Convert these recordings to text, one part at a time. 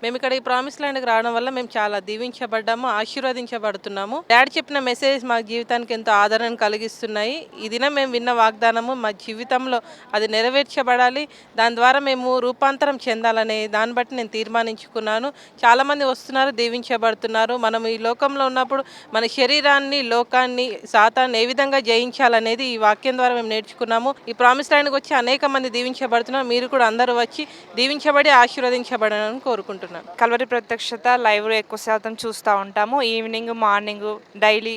మేము ఇక్కడ ఈ ప్రామిస్ ల్యాండ్‌కి రావడం వల్ల మేము చాలా దీవించబడ్డాము, ఆశీర్వదించబడుతున్నాము. డ్యాడీ చెప్పిన మెసేజెస్ మా జీవితానికి ఎంతో ఆదరణ కలిగిస్తున్నాయి. ఈ దినం మేము విన్న వాగ్దానము మా జీవితంలో అది నెరవేర్చబడాలి. దాని ద్వారా మేము రూపాంతరం చెందాలనే దాన్ని బట్టి నేను తీర్మానించుకున్నాను. చాలామంది వస్తున్నారు, దీవించబడుతున్నారు. మనం ఈ లోకంలో ఉన్నప్పుడు మన శరీరాన్ని, లోకాన్ని, సాతాన్ని ఏ విధంగా జయించాలనేది ఈ వాక్యం ద్వారా మేము నేర్చుకున్నాము. ఈ ప్రామిస్ ల్యాండ్‌కి వచ్చి అనేక మంది దీవించబడుతున్నారు. మీరు కూడా అందరూ వచ్చి దీవించబడి ఆశీర్వదించబడాలని కోరుకుంటున్నాను. కల్వరి ప్రత్యక్షత లైవ్లో ఎక్కువ శాతం చూస్తూ ఉంటాము. ఈవినింగ్, మార్నింగ్ డైలీ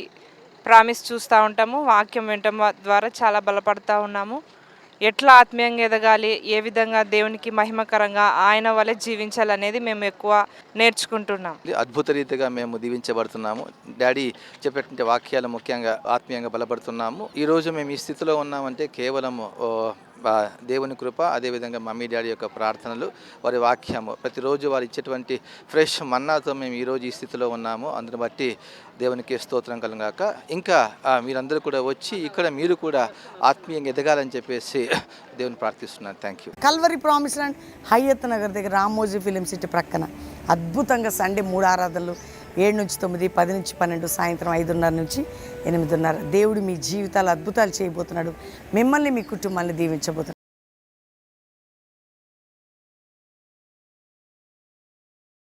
ప్రామిస్ చూస్తూ ఉంటాము. వాక్యం వినటం ద్వారా చాలా బలపడతా ఉన్నాము. ఎట్లా ఆత్మీయంగా ఎదగాలి, ఏ విధంగా దేవునికి మహిమకరంగా ఆయన వలె జీవించాలనేది మేము ఎక్కువ నేర్చుకుంటున్నాం. అద్భుత రీతిగా మేము దీవించబడుతున్నాము. డాడీ చెప్పేటువంటి వాక్యాలు ముఖ్యంగా ఆత్మీయంగా బలపడుతున్నాము. ఈరోజు మేము ఈ స్థితిలో ఉన్నామంటే కేవలము దేవుని కృప, అదేవిధంగా మమ్మీ డాడీ యొక్క ప్రార్థనలు, వారి వాక్యము, ప్రతిరోజు వారు ఇచ్చేటువంటి ఫ్రెష్ మన్నాతో మేము ఈరోజు ఈ స్థితిలో ఉన్నాము. అందుని బట్టి దేవునికి స్తోత్రం కలుగాక. ఇంకా మీరందరూ కూడా వచ్చి ఇక్కడ మీరు కూడా ఆత్మీయంగా ఎదగాలని చెప్పేసి దేవుని ప్రార్థిస్తున్నాను. Thank you. Calvary promise land Hayat Nagar దగ్గర రామోజీ ఫిలిం సిటీ ప్రక్కన అద్భుతంగా సండే 3 ఆరాధనలు 7 నుంచి 9, 10 నుంచి 12, సాయంత్రం 5:30 నుంచి 8:30. దేవుడు మీ జీవితాలు అద్భుతాలు చేయబోతున్నాడు. మిమ్మల్ని, మీ కుటుంబాన్ని దీవించబోతున్నాడు.